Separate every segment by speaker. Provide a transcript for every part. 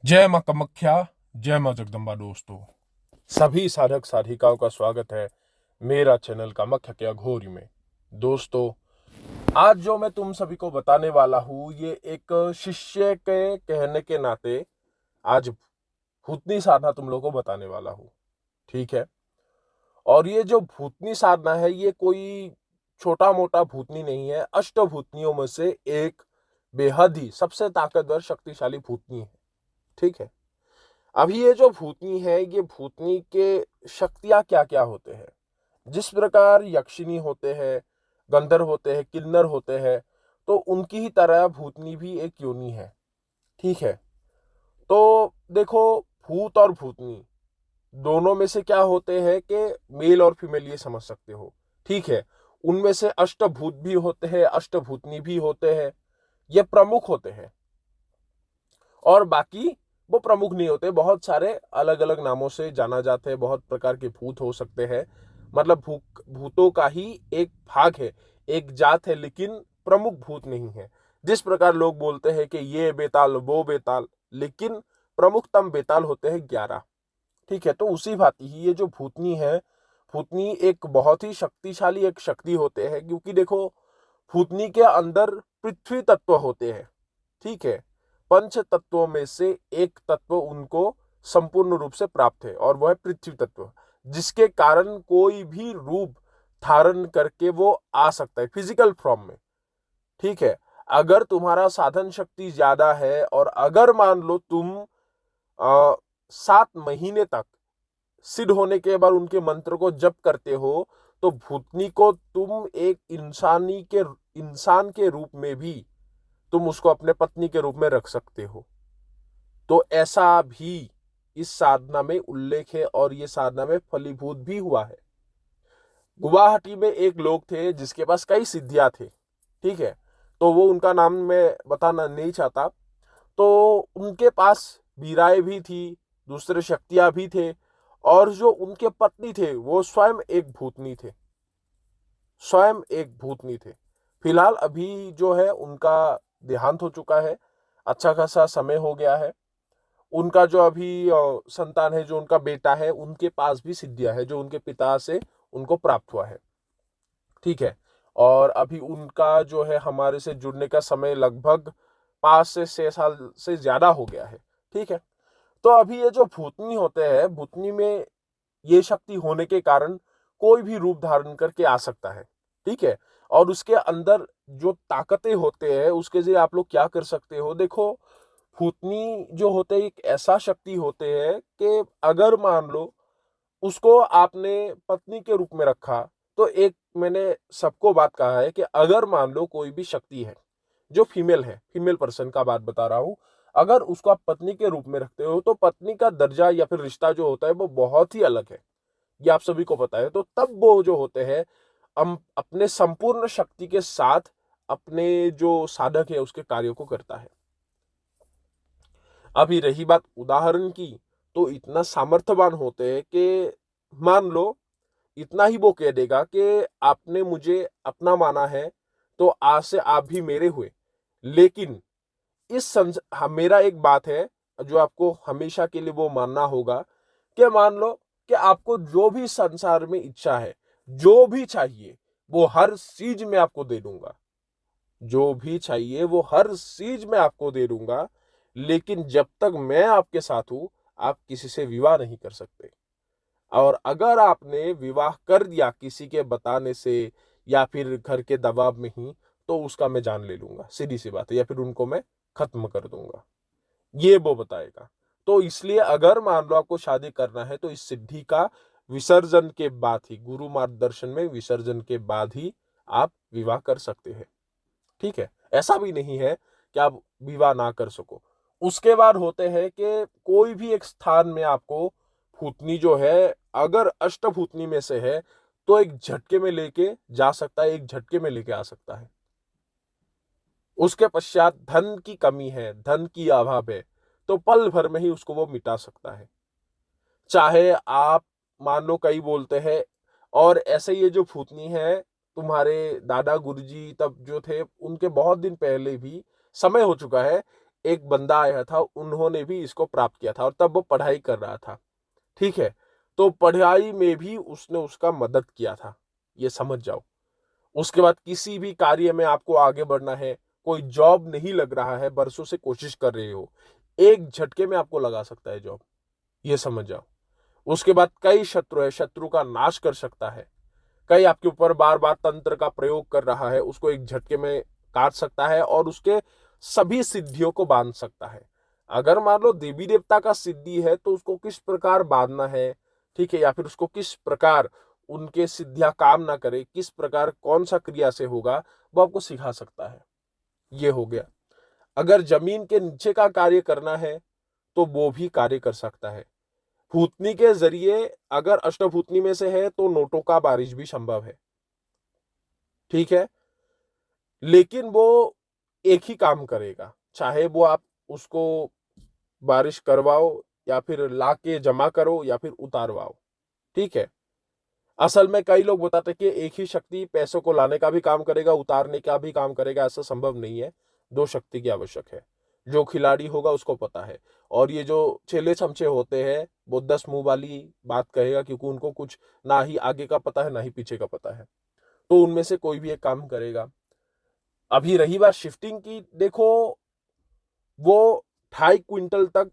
Speaker 1: जय मां कामाख्या, जय मां जगदम्बा। दोस्तों, सभी साधक साधिकाओं का स्वागत है मेरा चैनल कामाख्या के अघोरी में। दोस्तों, आज जो मैं तुम सभी को बताने वाला हूं, ये एक शिष्य के कहने के नाते आज भूतनी साधना तुम लोगों को बताने वाला हूं। ठीक है। और ये जो भूतनी साधना है, ये कोई छोटा मोटा भूतनी नहीं है, अष्टभूतनियों में से एक बेहद ही सबसे ताकतवर शक्तिशाली भूतनी है। ठीक है। अभी ये जो भूतनी है, ये भूतनी के शक्तियां क्या क्या होते हैं। जिस प्रकार यक्षिणी होते हैं, गंधर्व होते हैं, किन्नर होते हैं, तो उनकी ही तरह भूतनी भी एक योनि है। ठीक है। तो देखो, भूत और भूतनी दोनों में से क्या होते हैं कि मेल और फीमेल, ये समझ सकते हो। ठीक है। उनमें से अष्टभूत भी होते हैं, अष्टभूतनी भी होते हैं। ये प्रमुख होते हैं और बाकी वो प्रमुख नहीं होते। बहुत सारे अलग अलग नामों से जाना जाते हैं, बहुत प्रकार के भूत हो सकते हैं। मतलब भूतों का ही एक भाग है, एक जात है, लेकिन प्रमुख भूत नहीं है। जिस प्रकार लोग बोलते हैं कि ये बेताल वो बेताल, लेकिन प्रमुखतम बेताल होते हैं 11। ठीक है। तो उसी भांति ही ये जो भूतनी है, भूतनी एक बहुत ही शक्तिशाली एक शक्ति होते हैं, क्योंकि देखो, भूतनी के अंदर पृथ्वी तत्व होते हैं। ठीक है। पंच तत्वों में से एक तत्व उनको संपूर्ण रूप से प्राप्त है, और वह है पृथ्वी तत्व, जिसके कारण कोई भी रूप धारण करके वो आ सकता है फिजिकल फॉर्म में। ठीक है। अगर तुम्हारा साधन शक्ति ज्यादा है और अगर मान लो तुम 7 महीने तक सिद्ध होने के बाद उनके मंत्र को जप करते हो, तो भूतनी को तुम एक इंसान के रूप में भी तुम उसको अपने पत्नी के रूप में रख सकते हो। तो ऐसा भी इस साधना में उल्लेख है और ये साधना में फलीभूत भी हुआ है। गुवाहाटी में एक लोग थे जिसके पास कई सिद्धियां थे। ठीक है। तो वो उनका नाम मैं बताना नहीं चाहता। तो उनके पास वीराएं भी थी, दूसरे शक्तियां भी थे, और जो उनके पत्नी थे वो स्वयं एक भूतनी थे, स्वयं एक भूतनी थे। फिलहाल अभी जो है उनका देहांत हो चुका है, अच्छा खासा समय हो गया है। उनका जो अभी संतान है, जो उनका बेटा है, उनके पास भी सिद्धियां है जो उनके पिता से उनको प्राप्त हुआ है। ठीक है। और अभी उनका जो है हमारे से जुड़ने का समय लगभग 5 से 6 साल से ज्यादा हो गया है। ठीक है। तो अभी ये जो भूतनी होते हैं, भूतनी में ये शक्ति होने के कारण कोई भी रूप धारण करके आ सकता है। ठीक है। और उसके अंदर जो ताकतें होते हैं, उसके लिए आप लोग क्या कर सकते हो। देखो, भूतनी जो होते हैं एक ऐसा शक्ति होते हैं कि अगर मान लो उसको आपने पत्नी के रूप में रखा, तो एक मैंने सबको बात कहा है कि अगर मान लो कोई भी शक्ति है जो फीमेल है, फीमेल पर्सन का बात बता रहा हूं, अगर उसको आप पत्नी के रूप में रखते हो, तो पत्नी का दर्जा या फिर रिश्ता जो होता है वो बहुत ही अलग है। ये आप सभी को पता है। तो तब वो जो होते हैं, हम अपने संपूर्ण शक्ति के साथ अपने जो साधक है उसके कार्यों को करता है। अभी रही बात उदाहरण की, तो इतना सामर्थ्यवान होते हैं कि मान लो इतना ही वो कह देगा कि आपने मुझे अपना माना है, तो आज से आप भी मेरे हुए। लेकिन मेरा एक बात है जो आपको हमेशा के लिए वो मानना होगा, कि मान लो कि आपको जो भी संसार में इच्छा है, जो भी चाहिए, वो हर चीज में आपको दे दूंगा। जो भी चाहिए वो हर चीज में आपको दे दूंगा, लेकिन जब तक मैं आपके साथ हूं, आप किसी से विवाह नहीं कर सकते। और अगर आपने विवाह कर दिया किसी के बताने से या फिर घर के दबाव में ही, तो उसका मैं जान ले लूंगा, सीधी सी बात है, या फिर उनको मैं खत्म कर दूंगा। ये वो बताएगा। तो इसलिए अगर मान लो आपको शादी करना है, तो इस सिद्धि का विसर्जन के बाद ही, गुरु मार्गदर्शन में विसर्जन के बाद ही आप विवाह कर सकते हैं। ठीक है। ऐसा भी नहीं है कि आप विवाह ना कर सको। उसके बाद होते हैं कि कोई भी एक स्थान में आपको भूतनी जो है, अगर अष्टभूतनी में से है, तो एक झटके में लेके जा सकता है, एक झटके में लेके आ सकता है। उसके पश्चात धन की कमी है, धन की अभाव है, तो पल भर में ही उसको वो मिटा सकता है। चाहे आप मान लो कई बोलते हैं, और ऐसे ये जो भूतनी है, तुम्हारे दादा गुरुजी तब जो थे, उनके बहुत दिन पहले भी समय हो चुका है, एक बंदा आया था, उन्होंने भी इसको प्राप्त किया था और तब वो पढ़ाई कर रहा था। ठीक है, तो पढ़ाई में भी उसने उसका मदद किया था, ये समझ जाओ। उसके बाद किसी भी कार्य में आपको आगे बढ़ना है, कोई जॉब नहीं लग रहा है, बरसों से कोशिश कर रहे हो, एक झटके में आपको लगा सकता है जॉब, ये समझ जाओ। उसके बाद कई शत्रु है, शत्रु का नाश कर सकता है। कई आपके ऊपर बार बार तंत्र का प्रयोग कर रहा है, उसको एक झटके में काट सकता है और उसके सभी सिद्धियों को बांध सकता है। अगर मान लो देवी देवता का सिद्धि है तो उसको किस प्रकार बांधना है, ठीक है, या फिर उसको किस प्रकार उनके सिद्धियां काम ना करे, किस प्रकार कौन सा क्रिया से होगा, वो आपको सिखा सकता है। ये हो गया। अगर जमीन के नीचे का कार्य करना है तो वो भी कार्य कर सकता है। भूतनी के जरिए, अगर अष्टभूतनी में से है तो नोटों का बारिश भी संभव है। ठीक है, लेकिन वो एक ही काम करेगा, चाहे वो आप उसको बारिश करवाओ या फिर लाके जमा करो या फिर उतारवाओ। ठीक है, असल में कई लोग बताते हैं कि एक ही शक्ति पैसों को लाने का भी काम करेगा, उतारने का भी काम करेगा। ऐसा संभव नहीं है, दो शक्ति की आवश्यक है। जो खिलाड़ी होगा उसको पता है। और ये जो चेले चमचे होते हैं वो 10 मुंह वाली बात कहेगा, क्योंकि उनको कुछ ना ही आगे का पता है ना ही पीछे का पता है। तो उनमें से कोई भी एक काम करेगा। अभी रही बात शिफ्टिंग की, देखो वो 2.5 क्विंटल तक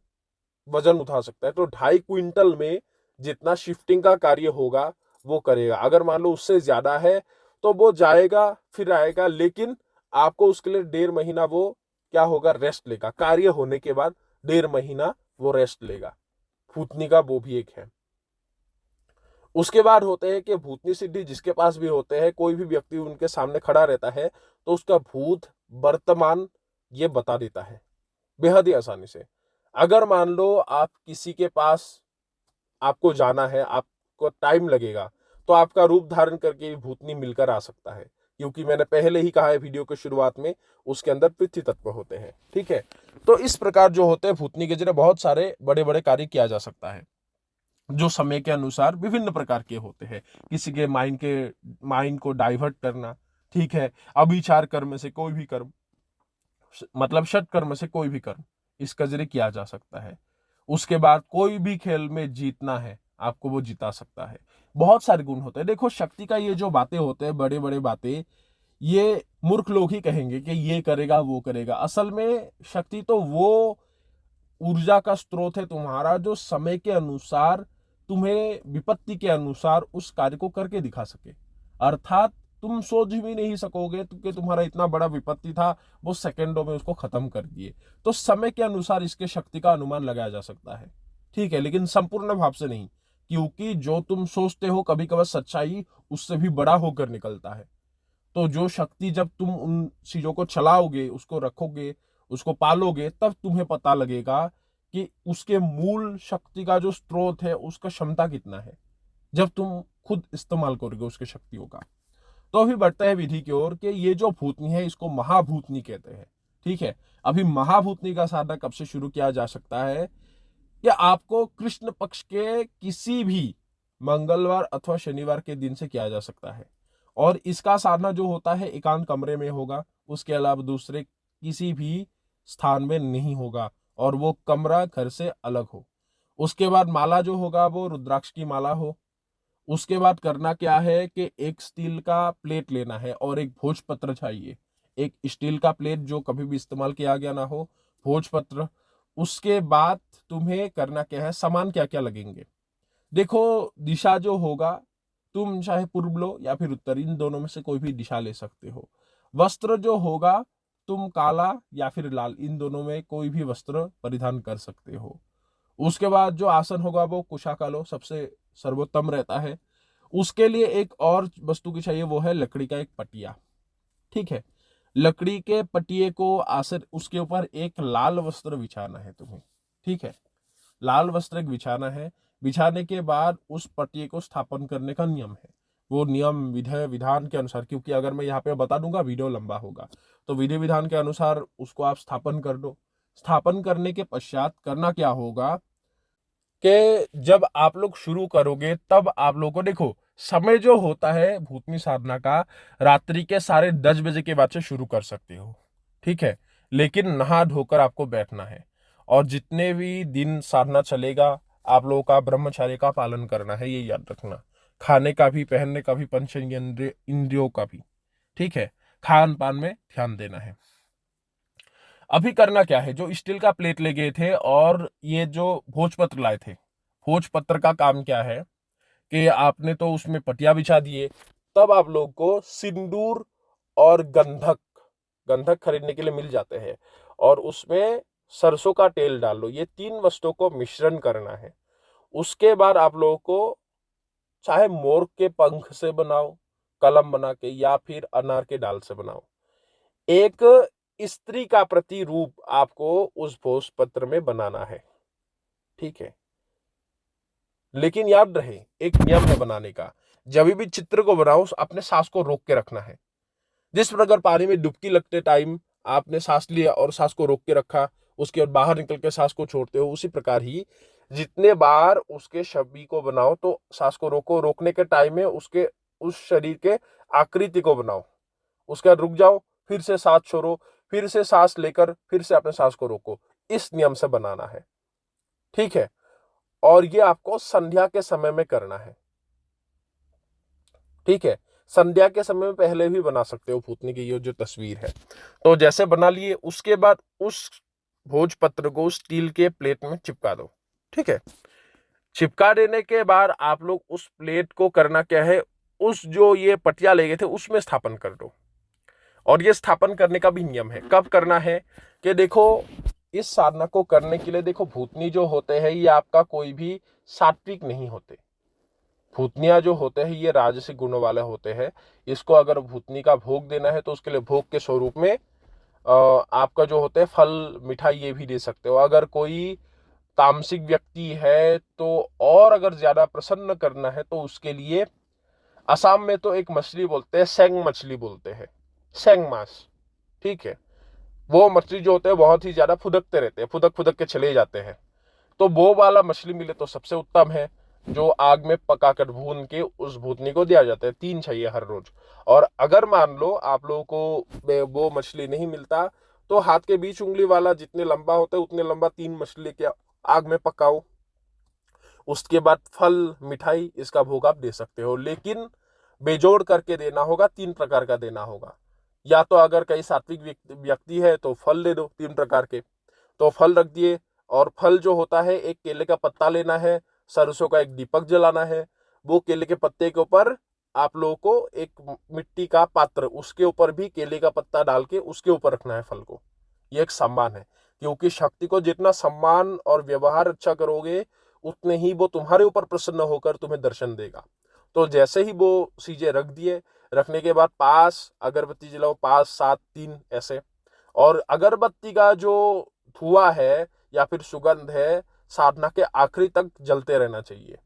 Speaker 1: वजन उठा सकता है, तो 2.5 क्विंटल में जितना शिफ्टिंग का कार्य होगा वो करेगा। अगर मान लो उससे ज्यादा है तो वो जाएगा फिर आएगा, लेकिन आपको उसके लिए 1.5 महीना वो क्या होगा, रेस्ट लेगा। कार्य होने के बाद 1.5 महीना वो रेस्ट लेगा। भूतनी का वो भी एक है। उसके बाद होते हैं कि भूतनी सिद्धि जिसके पास भी होते हैं, कोई भी व्यक्ति उनके सामने खड़ा रहता है तो उसका भूत वर्तमान ये बता देता है बेहद ही आसानी से। अगर मान लो आप किसी के पास आपको जाना है, आपको टाइम लगेगा, तो आपका रूप धारण करके भी भूतनी मिलकर आ सकता है, क्योंकि मैंने पहले ही कहा है वीडियो के शुरुआत में, उसके अंदर पृथ्वी तत्व होते हैं। ठीक है, तो इस प्रकार जो होते हैं भूतनी के जरिए बहुत सारे बड़े बड़े कार्य किया जा सकता है, जो समय के अनुसार विभिन्न प्रकार के होते हैं। किसी के माइंड को डाइवर्ट करना, ठीक है, अभिचार कर्म से कोई भी कर्म, मतलब षट कर्म से कोई भी कर्म इसका जरिए किया जा सकता है। उसके बाद कोई भी खेल में जीतना है आपको, वो जिता सकता है। बहुत सारे गुण होते हैं। देखो शक्ति का ये जो बातें होते हैं, बड़े बड़े बातें, ये मूर्ख लोग ही कहेंगे कि ये करेगा वो करेगा। असल में शक्ति तो वो ऊर्जा का स्रोत है तुम्हारा, जो समय के अनुसार तुम्हें विपत्ति के अनुसार उस कार्य को करके दिखा सके। अर्थात तुम सोच भी नहीं सकोगे कि तुम्हारा इतना बड़ा विपत्ति था, वो सेकंडों में उसको खत्म कर दिए। तो समय के अनुसार इसके शक्ति का अनुमान लगाया जा सकता है। ठीक है, लेकिन संपूर्ण भाव से नहीं, क्योंकि जो तुम सोचते हो कभी कभार सच्चाई उससे भी बड़ा होकर निकलता है। तो जो शक्ति जब तुम उन चीजों को चलाओगे, उसको रखोगे, उसको पालोगे, तब तुम्हें पता लगेगा कि उसके मूल शक्ति का जो स्रोत है उसका क्षमता कितना है, जब तुम खुद इस्तेमाल करोगे उसके शक्तियों का। तो अभी बढ़ते हैं विधि की ओर कि ये जो भूतनी है इसको महाभूतनी कहते हैं। ठीक है, अभी महाभूतनी का साधना कब से शुरू किया जा सकता है, कि आपको कृष्ण पक्ष के किसी भी मंगलवार अथवा शनिवार के दिन से किया जा सकता है। और इसका साधना जो होता है एकांत कमरे में होगा, उसके अलावा दूसरे किसी भी स्थान में नहीं होगा, और वो कमरा घर से अलग हो। उसके बाद माला जो होगा वो रुद्राक्ष की माला हो। उसके बाद करना क्या है कि एक स्टील का प्लेट लेना है और एक भोजपत्र चाहिए। एक स्टील का प्लेट जो कभी भी इस्तेमाल किया गया ना हो, भोजपत्र। उसके बाद तुम्हें करना क्या है, सामान क्या क्या लगेंगे। देखो दिशा जो होगा, तुम चाहे पूर्व लो या फिर उत्तर, इन दोनों में से कोई भी दिशा ले सकते हो। वस्त्र जो होगा, तुम काला या फिर लाल, इन दोनों में कोई भी वस्त्र परिधान कर सकते हो। उसके बाद जो आसन होगा वो कुशा का लो, सबसे सर्वोत्तम रहता है। उसके लिए एक और वस्तु की चाहिए, वो है लकड़ी का एक पटिया। ठीक है, लकड़ी के पटिए को आसन, उसके ऊपर एक लाल वस्त्र बिछाना है तुम्हें। ठीक है, लाल वस्त्र एक बिछाना है। बिछाने के बाद उस पटिए को स्थापन करने का नियम है, वो नियम विधि विधान के अनुसार, क्योंकि अगर मैं यहाँ पे बता दूंगा वीडियो लंबा होगा, तो विधि विधान के अनुसार उसको आप स्थापन कर दो। स्थापन करने के पश्चात करना क्या होगा कि जब आप लोग शुरू करोगे तब आप लोगों को देखो, समय जो होता है भूतनी साधना का, रात्रि के 10:30 बजे के बाद से शुरू कर सकते हो। ठीक है, लेकिन नहा धोकर आपको बैठना है। और जितने भी दिन साधना चलेगा आप लोगों का ब्रह्मचर्य का पालन करना है, ये याद रखना। खाने का भी, पहनने का भी, पंच इंद्रियों का भी। ठीक है, खान पान में ध्यान देना है। अभी करना क्या है, जो स्टील का प्लेट ले गए थे और ये जो भोजपत्र लाए थे, भोजपत्र का काम क्या है कि आपने तो उसमें पटिया बिछा दिए, तब आप लोग को सिंदूर और गंधक, गंधक खरीदने के लिए मिल जाते हैं, और उसमें सरसों का तेल डाल लो। ये तीन वस्तुओं को मिश्रण करना है। उसके बाद आप लोगों को चाहे मोर के पंख से बनाओ कलम बना के, या फिर अनार के डाल से बनाओ, एक स्त्री का प्रतिरूप आपको उस भोजपत्र में बनाना है। ठीक है, लेकिन याद रहे एक नियम है बनाने का। जब भी चित्र को बनाओ अपने सांस को रोक के रखना है। जिस प्रकार पानी में डुबकी लगते टाइम आपने सांस लिया और सांस को रोक के रखा, उसके बाद बाहर निकल के सांस को छोड़ते हो, उसी प्रकार ही जितने बार उसके छवि को बनाओ तो सांस को रोको, रोकने के टाइम में उसके उस शरीर के आकृति को बनाओ, उसके बाद रुक जाओ, फिर से सांस छोड़ो, फिर से सांस लेकर फिर से अपने सांस को रोको। इस नियम से बनाना है। ठीक है, और ये आपको संध्या के समय में करना है। ठीक है, संध्या के समय में पहले भी बना सकते हो भूतनी की ये जो तस्वीर है। तो जैसे बना लिए, उसके बाद उस भोजपत्र को स्टील के प्लेट में चिपका दो। ठीक है, चिपका देने के बाद आप लोग उस प्लेट को करना क्या है, उस जो ये पटिया ले गए थे उसमें स्थापन कर दो। और ये स्थापन करने का भी नियम है। कब करना है कि देखो, इस साधना को करने के लिए देखो, भूतनी जो होते हैं ये आपका कोई भी सात्विक नहीं होते। भूतनिया जो होते हैं ये राजसिक गुणों वाले होते हैं। इसको अगर भूतनी का भोग देना है तो उसके लिए भोग के स्वरूप में आपका जो होता है फल, मिठाई ये भी दे सकते हो। अगर कोई तामसिक व्यक्ति है तो, और अगर ज्यादा प्रसन्न करना है तो उसके लिए असम में तो एक मछली बोलते हैं, सेंग मछली बोलते हैं, सेंग मास। ठीक है, वो मछली जो होते हैं बहुत ही ज्यादा फुदकते रहते हैं, फुदक फुदक के चले जाते हैं। तो वो वाला मछली मिले तो सबसे उत्तम है, जो आग में पकाकर भून के उस भूतनी को दिया जाता है। 3 चाहिए हर रोज। और अगर मान लो आप लोगों को वो मछली नहीं मिलता तो हाथ के बीच उंगली वाला जितने लंबा होता है उतने लंबा 3 मछली के आग में पकाओ। उसके बाद फल, मिठाई, इसका भोग आप दे सकते हो, लेकिन बेजोड़ करके देना होगा। 3 प्रकार का देना होगा। या तो अगर कई सात्विक व्यक्ति है तो फल दे दो 3 प्रकार के, तो फल रख दिए। और फल जो होता है, एक केले का पत्ता लेना है, सरसों का एक दीपक जलाना है, वो केले के पत्ते के ऊपर आप लोगों को एक मिट्टी का पात्र, उसके ऊपर भी केले का पत्ता डाल के उसके ऊपर रखना है फल को। ये एक सम्मान है, क्योंकि शक्ति को जितना सम्मान और व्यवहार अच्छा करोगे उतने ही वो तुम्हारे ऊपर प्रसन्न होकर तुम्हें दर्शन देगा। तो जैसे ही वो चीजें रख दिए, रखने के बाद पास अगरबत्ती जलाओ, 5 7 3 ऐसे। और अगरबत्ती का जो धुआं है या फिर सुगंध है, साधना के आखिरी तक जलते रहना चाहिए।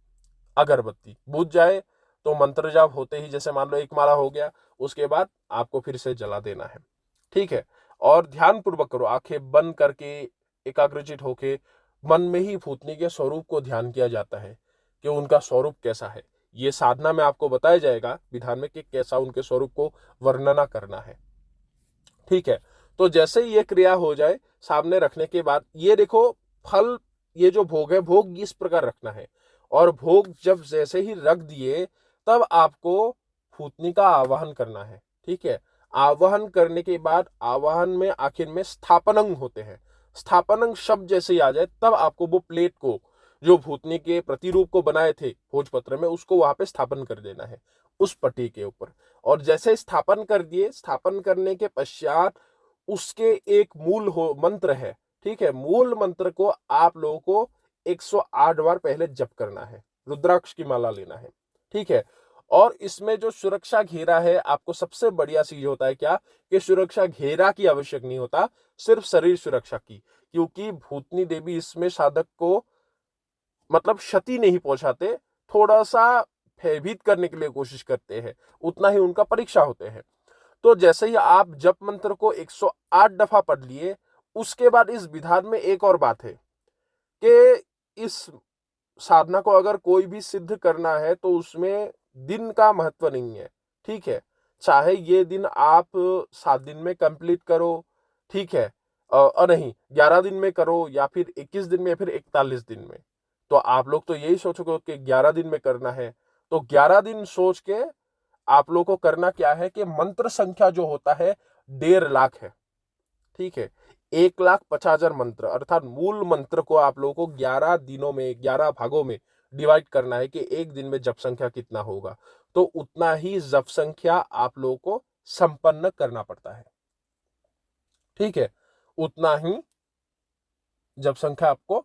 Speaker 1: अगरबत्ती बुझ जाए तो मंत्र जाप होते ही, जैसे मान लो 1 माला हो गया, उसके बाद आपको फिर से जला देना है। ठीक है, और ध्यान पूर्वक करो, आंखें बंद करके एकाग्रचित होके मन में ही भूतनी के स्वरूप को ध्यान किया जाता है कि उनका स्वरूप कैसा है। ये साधना में आपको बताया जाएगा विधान में कि कैसा उनके स्वरूप को वर्णना करना है। ठीक है, तो जैसे ही ये क्रिया हो जाए, सामने रखने के बाद ये देखो फल, ये जो भोग है, भोग इस प्रकार रखना है। और भोग जब जैसे ही रख दिए तब आपको भूतनी का आवाहन करना है। ठीक है, आवाहन करने के बाद आवाहन में आखिर में स्थापनंग होते हैं। स्थापनंग शब्द जैसे ही आ जाए तब आपको वो प्लेट को, जो भूतनी के प्रतिरूप को बनाए थे भोजपत्र में, उसको वहां पे स्थापन कर देना है उस पट्टी के ऊपर। और जैसे स्थापन कर दिए, स्थापन करने के पश्चात उसके एक मूल हो मंत्र है। ठीक है, मूल मंत्र को आप लोगों को 108 बार पहले जप करना है, रुद्राक्ष की माला लेना है। ठीक है, और इसमें जो सुरक्षा घेरा है, आपको सबसे बढ़िया चीज होता है क्या कि सुरक्षा घेरा की आवश्यक नहीं होता, सिर्फ शरीर सुरक्षा की। क्योंकि भूतनी देवी इसमें साधक को मतलब क्षति नहीं पहुंचाते, थोड़ा सा भयभीत करने के लिए कोशिश करते हैं, उतना ही उनका परीक्षा होते हैं। तो जैसे ही आप जप मंत्र को 108 दफा पढ़ लिए, उसके बाद इस विधान में एक और बात है कि इस साधना को अगर कोई भी सिद्ध करना है तो उसमें दिन का महत्व नहीं है। ठीक है, चाहे ये दिन आप 7 दिन में कंप्लीट करो, ठीक है, नहीं, 11 दिन में करो या फिर 21 दिन में या फिर 41 दिन में। तो आप लोग तो यही सोचोगे कि 11 दिन में करना है, तो 11 दिन सोच के आप लोग को करना क्या है कि मंत्र संख्या जो होता है 1.5 लाख है। ठीक है, 1,50,000 मंत्र अर्थात मूल मंत्र को आप लोगों को 11 दिनों में 11 भागों में डिवाइड करना है कि एक दिन में जप संख्या कितना होगा। तो उतना ही जप संख्या आप लोगों को संपन्न करना पड़ता है। ठीक है, उतना ही जप संख्या आपको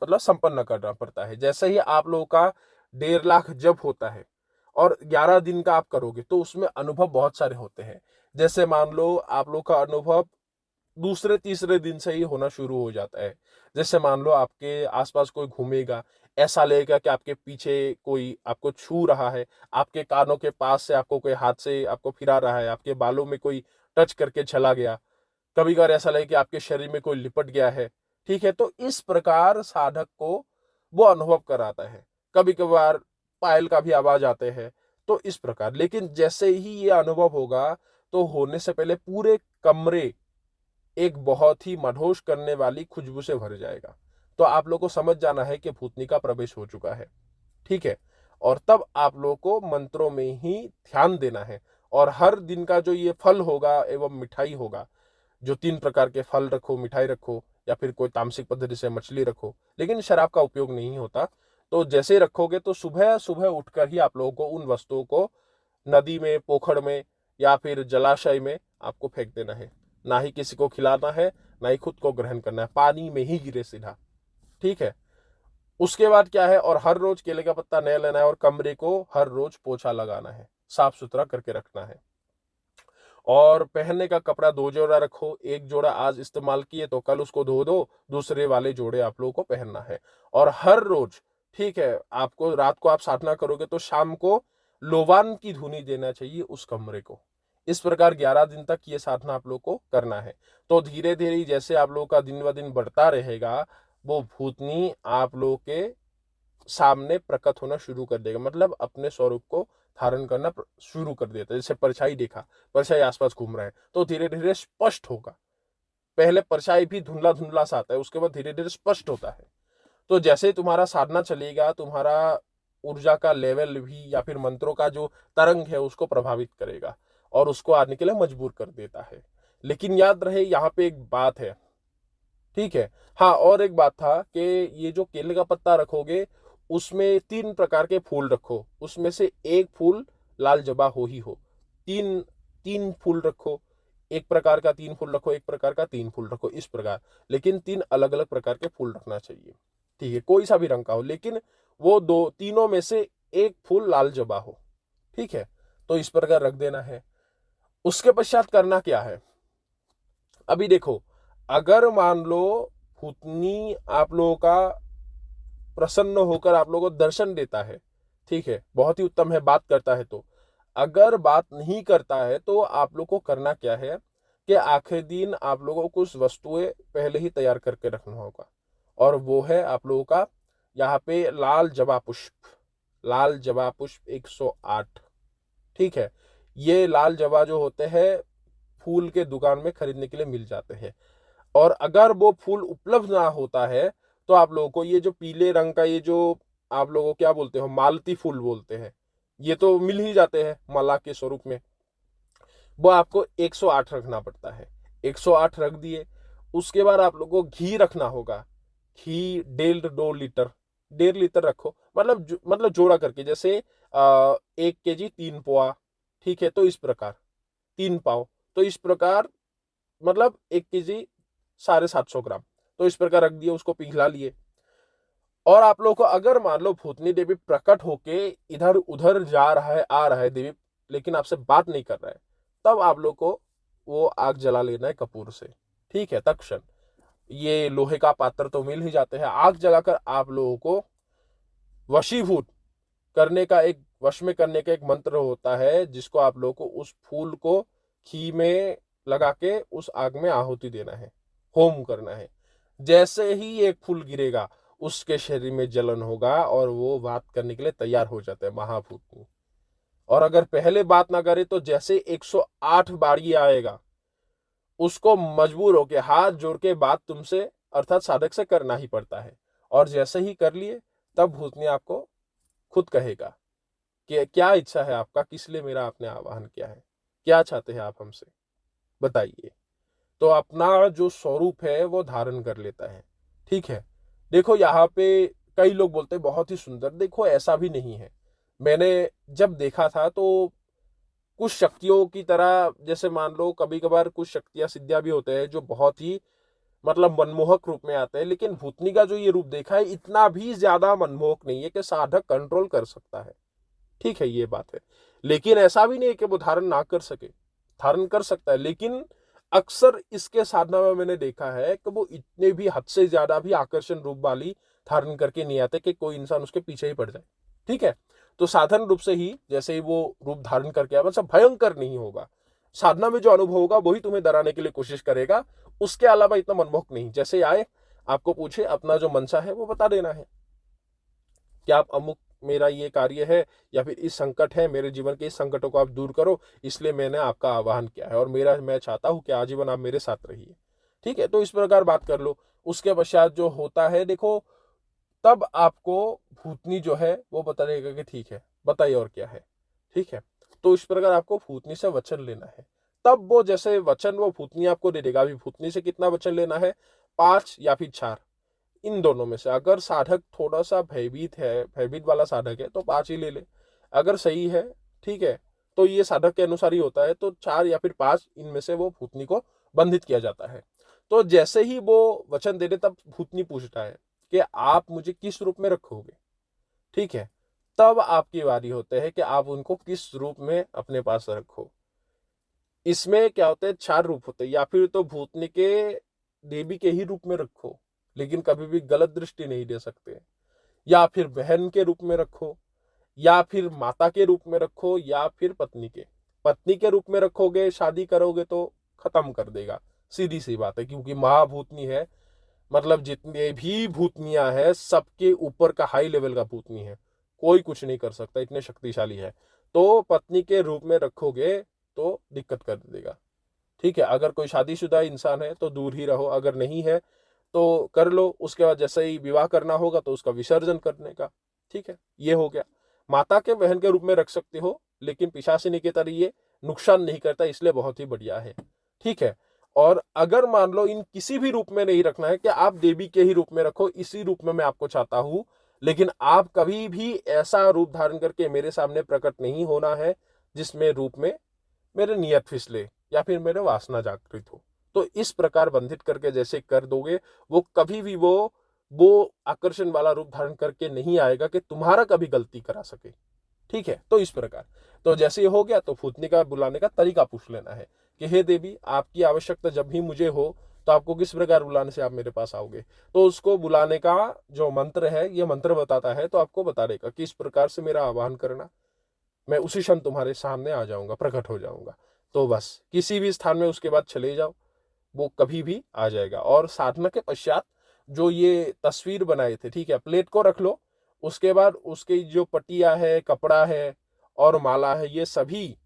Speaker 1: मतलब संपन्न करना पड़ता है। जैसे ही आप लोगों का 1.5 लाख जप होता है और 11 दिन का आप करोगे तो उसमें अनुभव बहुत सारे होते हैं। जैसे मान लो आप लोग का अनुभव दूसरे तीसरे दिन से ही होना शुरू हो जाता है। जैसे मान लो आपके आसपास कोई घूमेगा, ऐसा लगेगा कि आपके पीछे कोई आपको छू रहा है, आपके कानों के पास से आपको कोई हाथ से आपको फिरा रहा है, आपके बालों में कोई टच करके चला गया, कभी कभार ऐसा लगे कि आपके शरीर में कोई लिपट गया है। ठीक है, तो इस प्रकार साधक को वो अनुभव कराता है। कभी कभार पायल का भी आवाज आते हैं। तो इस प्रकार, लेकिन जैसे ही ये अनुभव होगा तो होने से पहले पूरे कमरे एक बहुत ही मदहोश करने वाली खुशबू से भर जाएगा। तो आप लोग को समझ जाना है कि भूतनी का प्रवेश हो चुका है। ठीक है, और तब आप लोग को मंत्रों में ही ध्यान देना है। और हर दिन का जो ये फल होगा एवं मिठाई होगा, जो 3 प्रकार के फल रखो, मिठाई रखो, या फिर कोई तामसिक पद्धति से मछली रखो, लेकिन शराब का उपयोग नहीं होता। तो जैसे रखोगे तो सुबह सुबह उठकर ही आप लोगों को उन वस्तुओं को नदी में, पोखर में या फिर जलाशय में आपको फेंक देना है। ना ही किसी को खिलाना है, ना ही खुद को ग्रहण करना है, पानी में ही गिरे सीधा। ठीक है, उसके बाद क्या है, और हर रोज केले का पत्ता नया लेना है और कमरे को हर रोज पोछा लगाना है, साफ सुथरा करके रखना है। और पहनने का कपड़ा 2 जोड़ा रखो, एक जोड़ा आज इस्तेमाल किए तो कल उसको धो दो, दूसरे वाले जोड़े आप लोगों को पहनना है। और हर रोज, ठीक है, आपको रात को आप साधना करोगे तो शाम को लोबान की धुनी देना चाहिए उस कमरे को। इस प्रकार 11 दिन तक ये साधना आप लोग को करना है। तो धीरे धीरे जैसे आप लोग का दिन ब दिन बढ़ता रहेगा, वो भूतनी आप लोग के सामने प्रकट होना शुरू कर देगा, मतलब अपने स्वरूप को धारण करना शुरू कर देता है। जैसे परछाई देखा, परछाई आसपास घूम रहा है तो धीरे धीरे स्पष्ट होगा। पहले परछाई भी धुंधला धुंधला सा आता है, उसके बाद धीरे धीरे स्पष्ट होता है। तो जैसे तुम्हारा साधना चलेगा, तुम्हारा ऊर्जा का लेवल भी या फिर मंत्रों का जो तरंग है उसको प्रभावित करेगा और उसको आने के लिए मजबूर कर देता है। लेकिन याद रहे यहाँ पे एक बात है। ठीक है, हाँ, और एक बात था कि ये जो केले का पत्ता रखोगे उसमें 3 प्रकार के फूल रखो, उसमें से एक फूल लाल जबा हो ही हो। तीन तीन फूल रखो, एक प्रकार का 3 फूल रखो, एक प्रकार का 3 फूल रखो, इस प्रकार। लेकिन 3 अलग अलग प्रकार के फूल रखना चाहिए। ठीक है, कोई सा भी रंग का हो, लेकिन वो दो तीनों में से एक फूल लाल जबा हो। ठीक है, तो इस प्रकार रख देना है। उसके पश्चात करना क्या है, अभी देखो, अगर मान लो भूतनी आप लोगों का प्रसन्न होकर आप लोगों को दर्शन देता है, ठीक है, बहुत ही उत्तम है, बात करता है तो। अगर बात नहीं करता है तो आप लोग को करना क्या है कि आखिरी दिन आप लोगों को कुछ वस्तुएं पहले ही तैयार करके रखना होगा। और वो है आप लोगों का यहाँ पे लाल जवा पुष्प। लाल जवा पुष्प 108। ठीक है, ये लाल जवा जो होते हैं फूल के दुकान में खरीदने के लिए मिल जाते हैं। और अगर वो फूल उपलब्ध ना होता है तो आप लोगों को ये जो पीले रंग का, ये जो आप लोगों को क्या बोलते हो, मालती फूल बोलते हैं, ये तो मिल ही जाते हैं माला के स्वरूप में। वो आपको 108 रखना पड़ता है। 108 रख दिए, उसके बाद आप लोगों को घी रखना होगा। घी 1.5 लीटर, 1.5 लीटर रखो, मतलब जोड़ा करके, जैसे 1 केजी 3 पौआ। ठीक है, तो इस प्रकार 3 पाव, तो इस प्रकार मतलब 1 केजी 750 ग्राम। तो इस प्रकार रख दिए, उसको पिघला लिए। और आप लोग को अगर मान लो भूतनी देवी प्रकट होके इधर उधर जा रहा है, आ रहा है देवी, लेकिन आपसे बात नहीं कर रहा है, तब आप लोग को वो आग जला लेना है कपूर से। ठीक है, तक्षण, ये लोहे का पात्र तो मिल ही जाते हैं। आग जलाकर आप लोगों को वशीभूत करने का एक, वश में करने का एक मंत्र होता है, जिसको आप लोगों को उस फूल को घी में लगा के उस आग में आहुति देना है, होम करना है। जैसे ही एक फूल गिरेगा उसके शरीर में जलन होगा और वो बात करने के लिए तैयार हो जाता है महाभूत। और अगर पहले बात ना करे तो जैसे 108 बारी आएगा उसको मजबूर होके हाथ जोड़ के बात तुमसे अर्थात साधक से करना ही पड़ता है। और जैसे ही कर लिए तब भूतनी आपको खुद कहेगा कि क्या इच्छा है आपका, किस लिए मेरा आपने आवाहन किया है, क्या चाहते हैं आप हमसे, बताइए। तो अपना जो स्वरूप है वो धारण कर लेता है। ठीक है, देखो यहाँ पे कई लोग बोलते हैं बहुत ही सुंदर, देखो ऐसा भी नहीं है। मैंने जब देखा था तो कुछ शक्तियों की तरह, जैसे मान लो कभी कभार कुछ शक्तियां सिद्धियां भी होते हैं जो बहुत ही मतलब मनमोहक रूप में आते हैं, लेकिन भूतनी का जो ये रूप देखा है इतना भी ज्यादा मनमोहक नहीं है कि साधक कंट्रोल कर सकता है। ठीक है, ये बात है। लेकिन ऐसा भी नहीं है कि वो धारण ना कर सके, धारण कर सकता है। लेकिन अक्सर इसके साधना में मैंने देखा है कि वो इतने भी हद से ज्यादा भी आकर्षण रूप वाली धारण करके नहीं आते कि कोई इंसान उसके पीछे ही पड़ जाए। ठीक है, तो साधारण रूप से ही जैसे ही वो रूप धारण करके आए, मतलब भयंकर नहीं होगा। साधना में जो अनुभव होगा वही तुम्हें डराने के लिए कोशिश करेगा, उसके अलावा इतना मनमोहक नहीं। जैसे आए, आपको पूछे अपना जो मनसा है वो बता देना है कि आप अमुक मेरा ये कार्य है या फिर इस संकट है, मेरे जीवन के इस संकटों को आप दूर करो, इसलिए मैंने आपका आह्वान किया है और मैं चाहता हूं कि आजीवन आप मेरे साथ रहिए। ठीक है, तो इस प्रकार बात कर लो। उसके पश्चात जो होता है देखो, तब आपको भूतनी जो है वो बता देगा कि ठीक है बताइए और क्या है। ठीक है, तो इस प्रकार आपको भूतनी से वचन लेना है। तब वो जैसे वचन वो भूतनी आपको दे देगा। अभी भूतनी से कितना वचन लेना है, 5 या फिर 4, इन दोनों में से। अगर साधक थोड़ा सा भयभीत है, भयभीत वाला साधक है तो 5 ही ले ले। अगर सही है, ठीक है, तो ये साधक के अनुसार ही होता है, तो 4 या फिर 5 इनमें से वो भूतनी को बंधित किया जाता है। तो जैसे ही वो वचन दे दे तब भूतनी पूछता है कि आप मुझे किस रूप में रखोगे। ठीक है, तब आपकी बारी होते है कि आप उनको किस रूप में अपने पास रखो। इसमें क्या होता है, 4 रूप होते हैं। या फिर तो भूतनी के देवी के ही रूप में रखो, लेकिन कभी भी गलत दृष्टि नहीं दे सकते। या फिर बहन के रूप में रखो, या फिर माता के रूप में रखो, या फिर पत्नी के रूप में रखोगे, शादी करोगे तो खत्म कर देगा। सीधी सी बात है, क्योंकि महाभूतनी है, मतलब जितने भी भूतनियां हैं सबके ऊपर का हाई लेवल का भूतनी है, कोई कुछ नहीं कर सकता, इतने शक्तिशाली है। तो पत्नी के रूप में रखोगे तो दिक्कत कर देगा। ठीक है, अगर कोई शादीशुदा इंसान है तो दूर ही रहो, अगर नहीं है तो कर लो। उसके बाद जैसे ही विवाह करना होगा तो उसका विसर्जन करने का। ठीक है, ये हो गया। माता के बहन के रूप में रख सकते हो, लेकिन पिशाचिनी की तरह ये नुकसान नहीं करता, इसलिए बहुत ही बढ़िया है। ठीक है, और अगर मान लो इन किसी भी रूप में नहीं रखना है कि आप देवी के ही रूप में रखो, इसी रूप में मैं आपको चाहता हूं, लेकिन आप कभी भी ऐसा रूप धारण करके मेरे सामने प्रकट नहीं होना है जिसमें रूप में मेरे नियत फिसले या फिर मेरे वासना जागृत हो। तो इस प्रकार बंधित करके जैसे कर दोगे, वो कभी भी वो आकर्षण वाला रूप धारण करके नहीं आएगा कि तुम्हारा कभी गलती करा सके। ठीक है, तो इस प्रकार। तो जैसे ये हो गया तो भूतनी का बुलाने का तरीका पूछ लेना है कि हे देवी, आपकी आवश्यकता जब भी मुझे हो तो आपको किस प्रकार बुलाने से आप मेरे पास आओगे। तो उसको बुलाने का जो मंत्र है, ये मंत्र बताता है, तो आपको बता देगा कि इस प्रकार से मेरा आह्वान करना, मैं उसी क्षण तुम्हारे सामने आ जाऊंगा, प्रकट हो जाऊंगा। तो बस किसी भी स्थान में उसके बाद चले जाओ, वो कभी भी आ जाएगा। और साधना के पश्चात जो ये तस्वीर बनाए थे, ठीक है, प्लेट को रख लो। उसके बाद उसकी जो पटिया है, कपड़ा है और माला है, ये सभी,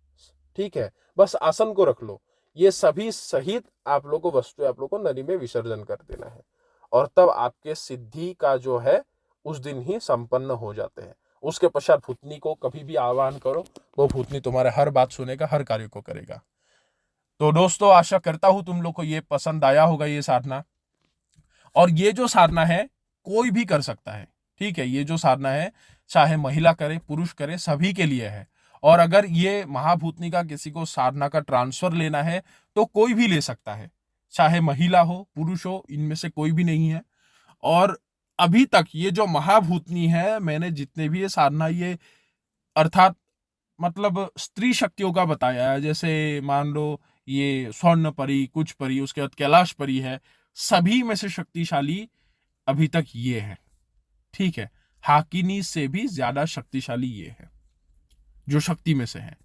Speaker 1: ठीक है, बस आसन को रख लो। ये सभी सहित आप लोग को वस्तु आप लोग को नदी में विसर्जन कर देना है। और तब आपके सिद्धि का जो है उस दिन ही संपन्न हो जाते हैं। उसके पश्चात भूतनी को कभी भी आह्वान करो, वो भूतनी तुम्हारे हर बात सुनेगा, हर कार्य को करेगा। तो दोस्तों, आशा करता हूं तुम लोग को ये पसंद आया होगा, ये साधना। और ये जो साधना है कोई भी कर सकता है। ठीक है, ये जो साधना है चाहे महिला करे पुरुष करे, सभी के लिए है। और अगर ये महाभूतनी का किसी को साधना का ट्रांसफर लेना है तो कोई भी ले सकता है, चाहे महिला हो पुरुष हो, इनमें से कोई भी नहीं है। और अभी तक ये जो महाभूतनी है, मैंने जितने भी ये साधना, ये अर्थात मतलब स्त्री शक्तियों का बताया है। जैसे मान लो ये स्वर्ण परी, कुछ परी, उसके बाद कैलाश परी है, सभी में से शक्तिशाली अभी तक ये है। ठीक है, हाकिनी से भी ज्यादा शक्तिशाली ये है जो शक्ति में से है।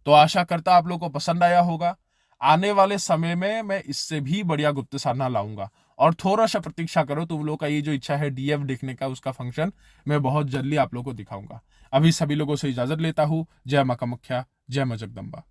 Speaker 1: तो आशा करता आप लोग को पसंद आया होगा। आने वाले समय में मैं इससे भी बढ़िया गुप्त साधना लाऊंगा। और थोड़ा सा प्रतीक्षा करो, तुम लोग का ये जो इच्छा है डीएफ देखने का, उसका फंक्शन मैं बहुत जल्दी आप लोग को दिखाऊंगा। अभी सभी लोगों से इजाजत लेता हूं। जय मां कामाख्या, जय मां जगदंबा।